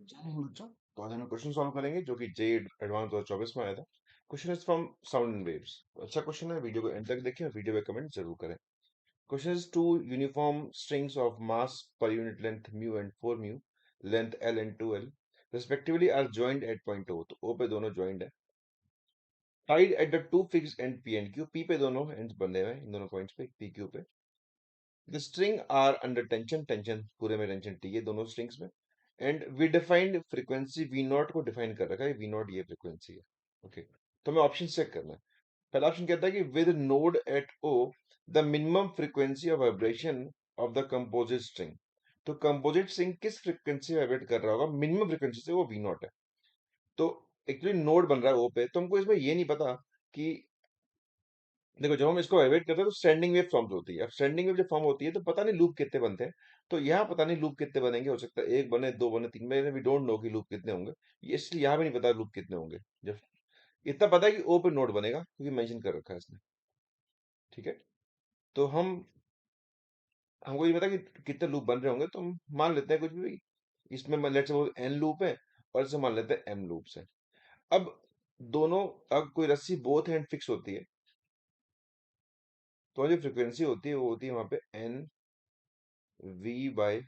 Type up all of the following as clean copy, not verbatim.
चलिए बच्चों, तो आज हम क्वेश्चन सॉल्व करेंगे जो कि जे एडवांस 2024 में आया था। Question is from sound and waves. अच्छा क्वेश्चन है, वीडियो को एंड तक देखिए और वीडियो पे कमेंट जरूर करें। Question is two uniform strings of mass per unit length mu and 4 mu, length L and 2 L respectively are joined at point O. तो ओ पे दोनों जॉइंड है, tied at the two fixed end P and Q. P पे दोनों ends बंधे हुए हैं, इन दोनों पॉइंट्स पे, पी क्यू पे। The string are under tension, tension पूरे में टेंशन टी है दोनों स्ट्रिंग्स में। And we defined frequency v naught को डिफाइन कर रखा है, वी नॉट ये फ्रीक्वेंसी है। ओके, तो हमें ऑप्शन चेक करना है। पहला ऑप्शन कहता है कि with node at O the minimum frequency of vibration of the composite string. तो कंपोजिट स्ट्रिंग किस फ्रीक्वेंसी वाइब्रेट कर रहा होगा मिनिमम फ्रीक्वेंसी से, वो वी नॉट है। तो एक्चुअली नोड बन रहा है ओ पे, तो हमको इसमें ये नहीं पता कि देखो जब हम इसको वाइब्रेट करते हैं तो स्टैंडिंग वेव फॉर्म होती है। अब स्टैंडिंग वेव जब फॉर्म होती है तो पता नहीं लूप कितने बनते हैं। तो यहाँ पता नहीं लूप कितने बनेंगे, हो सकता है एक बने, दो बने, तीन बने, वी डोंट नो कि लूप कितने होंगे। ये इसलिए यहाँ भी नहीं पता लूप कितने होंगे। जब इतना पता है कि ओ पे नोड बनेगा क्योंकि मेंशन कर रखा है इसने। ठीक है, तो हमको ये पता कि कितने लूप बन रहे होंगे, तो हम मान लेते हैं कुछ भी। इसमें लेट्स सपोज एन लूप है और इसे मान लेते हैं एम लूप्स है। अब दोनों, अब कोई रस्सी बोथ हैंड फिक्स होती है, तो जो फ्रीक्वेंसी होती है वो होती है वहां पे एन वी बाई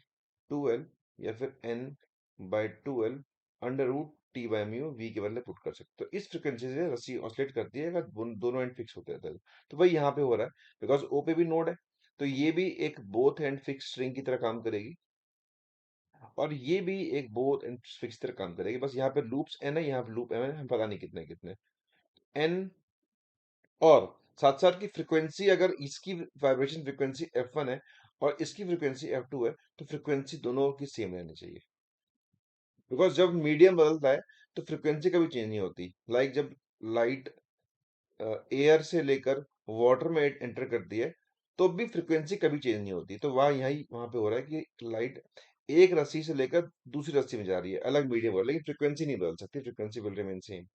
2l, या फिर n by 2l under root T by mu, V के बदले पुट कर सकते हो। इस फ्रिक्वेंसी से रस्सी ऑसिलेट करती है अगर दोनों एंड फिक्स होते रहते हैं। तो वही यहाँ पे हो रहा है, बिकॉज ओ पे भी नोड है, तो ये भी एक बोथ एंड फिक्स स्ट्रिंग की तरह काम करेगी और ये भी एक बोथ एंड फिक्स तरह काम करेगी। बस यहाँ पे लूप्स एन है, यहाँ पे लूप एम है, हम पता नहीं कितने कितने एन। और साथ साथ की फ्रीक्वेंसी, अगर इसकी वाइब्रेशन फ्रीक्वेंसी f1 है और इसकी फ्रीक्वेंसी f2 है, तो फ्रीक्वेंसी दोनों की सेम रहनी चाहिए। बिकॉज जब मीडियम बदलता है तो फ्रीक्वेंसी कभी चेंज नहीं होती। लाइक जब लाइट एयर से लेकर वाटर में एंटर करती है तो भी फ्रीक्वेंसी कभी चेंज नहीं होती। तो वहाँ यही वहां पे हो रहा है कि लाइट एक रस्सी से लेकर दूसरी रस्सी में जा रही है, अलग मीडियम हो, लेकिन फ्रीक्वेंसी नहीं बदल सकती, फ्रीक्वेंसी विल रिमेन सेम।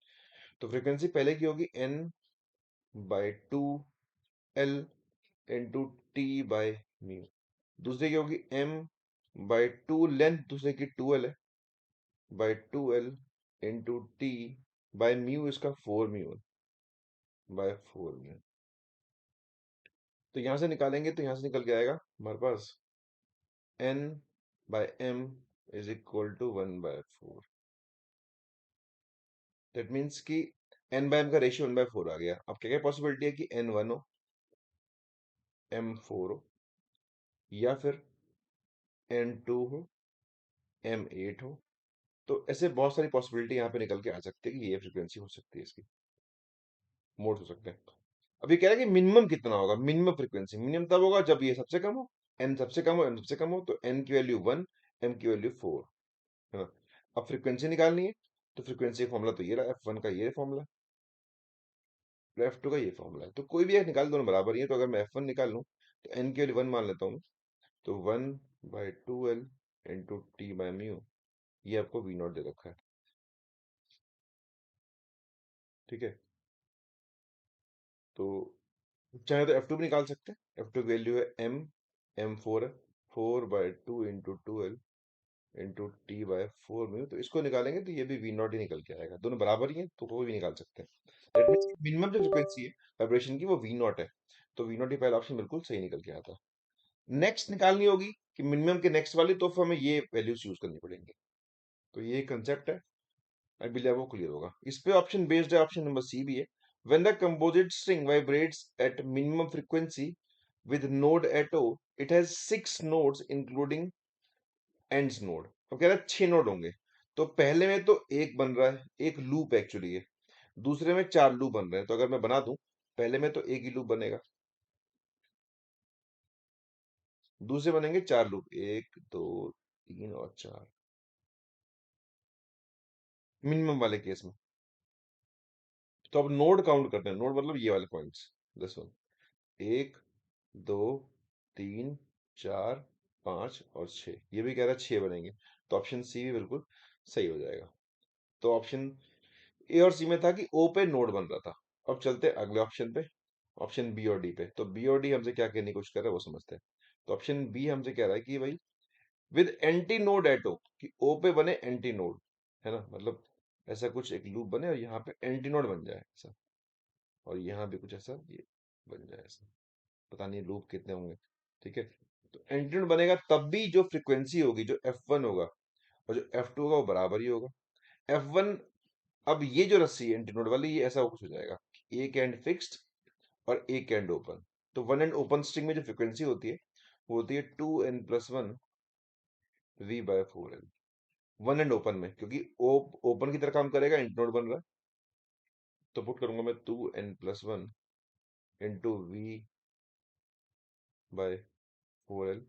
तो फ्रीक्वेंसी पहले की होगी n by 2l into T by mu. दूसरे की होगी m बाई 2 लेंथ, दूसरे की 2l है, by 2l into T by mu, इसका 4 म्यू है, बाय 4 म्यू। तो यहां से निकालेंगे तो यहां से निकल के आएगा हमारे पास n by m is equal to 1/4। That means कि n बाय m का रेशियो 1/4 आ गया। अब क्या क्या पॉसिबिलिटी है कि n1 हो, m4 हो, या फिर n2 हो, m8 हो। तो ऐसे बहुत सारी पॉसिबिलिटी यहाँ पे निकल के आ सकती है कि ये फ्रीक्वेंसी हो सकती है, इसकी मोड हो सकते हैं। अब ये कह रहा है कि मिनिमम कितना होगा, मिनिमम फ्रीक्वेंसी मिनिमम तब होगा जब ये सबसे कम हो, n सबसे कम हो, n सबसे कम हो। तो n की वैल्यू 1, m की वैल्यू 4 है ना। अब फ्रीक्वेंसी निकालनी है, तो फ्रीक्वेंसी फॉर्मूला तो ये रहा, f1 का ये फॉर्मूला, f2 का ये फॉर्मूला है। तो कोई भी एक निकाल, दोनों बराबर ही है। तो अगर मैं f1 निकाल लूँ तो n की वैल्यू 1 मान लेता हूँ, तो 1/2l into T by mu, ये आपको वी नॉट दे रखा है। ठीक है, तो चाहे तो f2 भी निकाल सकते हैं। f2 की वैल्यू है m4 है, 4/2 into 2l into T by 4 mu. तो इसको निकालेंगे तो ये भी वी नॉट ही निकल के आएगा, दोनों बराबर ही है तो कोई भी निकाल सकते हैं। दैट मीन्स मिनिमम जो फ्रिक्वेंसी है वाइब्रेशन की वो वी नॉट है। तो वी नॉट ही पहला ऑप्शन बिल्कुल सही निकल के आता। नेक्स्ट निकालनी होगी कि मिनिमम के नेक्स्ट वाली, तो फिर हमें ये वैल्यूज यूज करनी पड़ेंगी। तो ये कंसेप्ट है, आई बिलीव वो क्लियर होगा। इस पे ऑप्शन बेस्ड है, ऑप्शन नंबर सी भी है। When the composite string vibrates at minimum frequency with node at O, it has 6 nodes including ends node। तो कह रहा है 6 नोड होंगे। तो पहले में तो एक बन रहा है, एक लूप एक्चुअली है। दूसरे में 4 लूप बन रहे हैं। तो अगर मैं बना दूं, पहले में तो एक ही लूप बनेगा, दूसरे बनेंगे 4 लूप, 1 2 3 और 4, मिनिमम वाले केस में। तो अब नोड काउंट करते हैं, नोड मतलब ये वाले पॉइंट्स, दिस वन, 1 2 3 4 5 और 6। ये भी कह रहा है 6 बनेंगे, तो ऑप्शन सी भी बिल्कुल सही हो जाएगा। तो ऑप्शन ए और सी में था कि ओ पे नोड बन रहा था। अब चलते हैं अगले ऑप्शन पे, ऑप्शन बी और डी पे। तो बी और डी हमसे क्या कहने की कोशिश कर रहा है वो समझते हैं। तो ऑप्शन बी हमसे कह रहा है कि भाई विद एंटी नोड एट ओ, कि ओ पे बने एंटी नोड, है ना, मतलब ऐसा कुछ एक लूप बने और यहाँ पे एंटी नोड बन जाए ऐसा, और यहाँ भी कुछ ऐसा ये बन जाए ऐसा, पता नहीं लूप कितने होंगे। ठीक है, तो एंटी नोड बनेगा तब भी जो फ्रीक्वेंसी होगी, जो F1 होगा और जो F2 होगा, वो बराबर ही होगा। F1, अब ये जो रस्सी है एंटी नोड वाली, ये ऐसा कुछ हो जाएगा, एक एंड फिक्स्ड और एक एंड ओपन। तो वन एंड ओपन स्ट्रिंग में जो फ्रीक्वेंसी होती है वो होती है 2n+1 V/4L, one and open में, क्योंकि ओपन की तरह काम करेगा, इंटरनोड बन रहा है। तो पुट करूंगा मैं 2n+1 इंटू V/4L,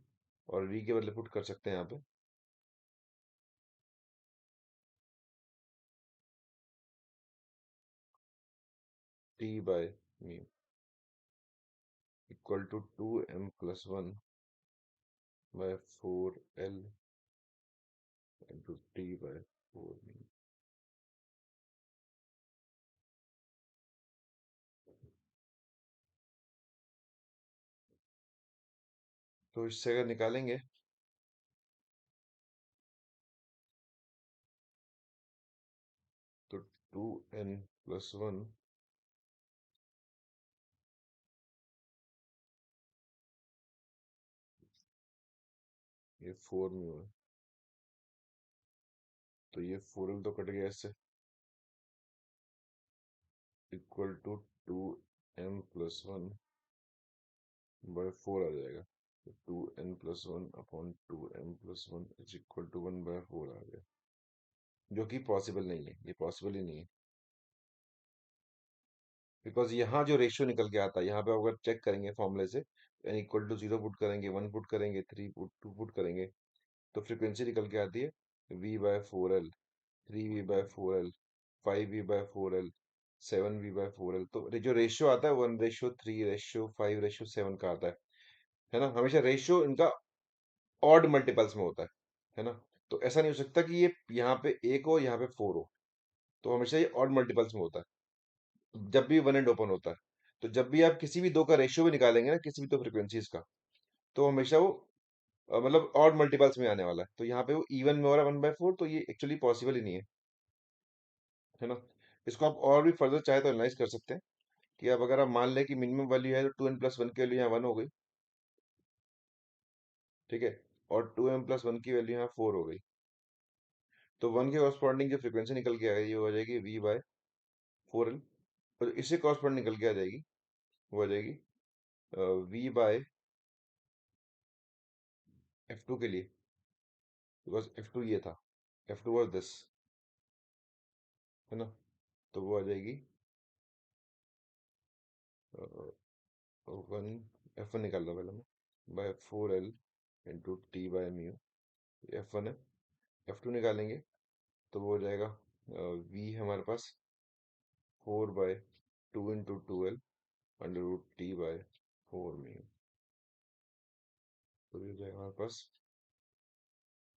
और V के बदले पुट कर सकते हैं यहाँ पे T/μ equal to 2m+1/4L into T/4μ। तो इससे अगर निकालेंगे तो 2n+1, ये 4μ है, तो ये 4L तो कट गया इससे, इक्वल टू 2m+1/4 आ जाएगा। तो 2n+1/2m+1 इज इक्वल टू 1/4 आ गया, जो कि पॉसिबल नहीं है, ये पॉसिबल ही नहीं है। बिकॉज यहाँ जो रेशियो निकल के आता है, यहाँ पे अगर चेक करेंगे फॉर्मूले से, n इक्वल टू 0 पुट करेंगे, 1 पुट करेंगे, 3 पुट 2 पुट करेंगे, तो फ्रीक्वेंसी निकल के आती है V/4L, 3V/4L, 5V/4L, 7V/4L। तो जो रेशियो आता है 1:3:5:7 का आता है ना, हमेशा रेशियो इनका ऑड मल्टीपल्स में होता है ना। तो ऐसा नहीं हो सकता कि ये यहाँ पे एक हो यहाँ पे 4 हो, तो हमेशा ये ऑड मल्टीपल्स में होता है जब भी वन एंड ओपन होता है। तो जब भी आप किसी भी दो का रेशियो भी निकालेंगे ना, किसी भी दो फ्रिक्वेंसीज का, तो हमेशा वो मतलब ऑड मल्टीपल्स में आने वाला है। तो यहाँ पे वो इवन में हो रहा है 1/4, तो ये एक्चुअली पॉसिबल ही नहीं है ना। इसको आप और भी फर्दर चाहे तो एनालाइज कर सकते हैं, कि अब अगर आप मान लें कि मिनिमम वैल्यू है तो 2n+1 की वैल्यू यहाँ 1 हो गई, ठीक है, और 2m+1 की वैल्यू यहाँ 4 हो गई, तो 1 के कॉरस्पॉन्डिंग जो फ्रीक्वेंसी निकल के आएगी, ये हो जाएगी V/4L, और इससे कॉरस्पॉन्डिंग निकल के आ जाएगी, वो आ जाएगी V/F2 के लिए, बिकॉज F2 ये था, F2 वाज दिस, है ना। तो वो आ जाएगी 1, F1 निकाल लो पहले मैं, by 4L into T/μ, F1 है। F2 निकालेंगे तो वो हो जाएगा V हमारे पास 4/2 इंटू 2L √T/4μ, तो ये हो जाएगा हमारे पास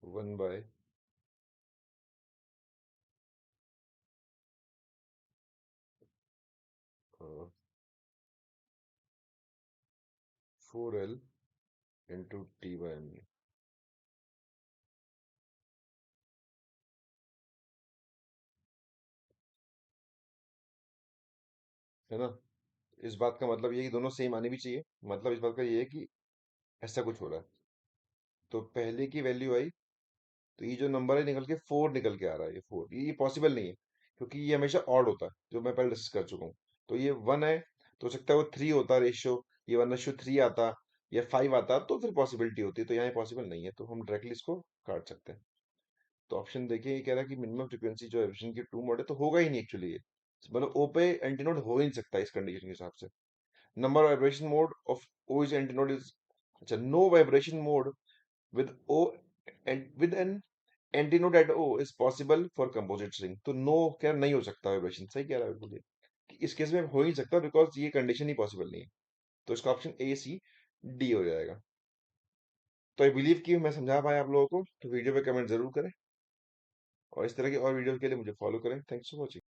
1/4L इंटू T/μ, है ना। इस बात का मतलब ये है कि दोनों सेम आनी भी चाहिए, मतलब इस बात का ये है कि ऐसा कुछ हो रहा है। तो पहले की वैल्यू आई, तो ये जो नंबर है निकल के 4 निकल के आ रहा है, ये 4, ये पॉसिबल नहीं है, क्योंकि ये हमेशा ऑड होता है, जो मैं पहले डिस्कस कर चुका हूँ। तो ये 1 है, तो हो सकता है वो 3 होता रेशियो, ये 1:3 आता या 5 आता, तो फिर पॉसिबिलिटी होती है। तो यहाँ ये पॉसिबल नहीं है, तो हम डायरेक्टली इसको काट सकते हैं। तो ऑप्शन देखिए, ये कह रहा है कि मिनिमम फ्रीक्वेंसी जो एविशन की 2 मोड है, तो होगा ही नहीं एक्चुअली ये, मतलब ओ पे एंटीनोड हो ही नहीं सकता इस कंडीशन के हिसाब से। Number vibration mode of O is antinode is, अच्छा, no vibration mode with O and with an antinode at O is possible for composite string। तो नो क्या नहीं हो सकता वाइब्रेशन, सही कह रहा है बिल्कुल ये, कि इस केस में हो ही नहीं सकता, बिकॉज ये कंडीशन ही पॉसिबल नहीं है। तो इसका ऑप्शन A C D हो जाएगा। तो आई बिलीव कि मैं समझा पाया आप लोगों को, तो वीडियो पे कमेंट जरूर करें, और इस तरह की और वीडियो के लिए मुझे फॉलो करें। Thanks for watching.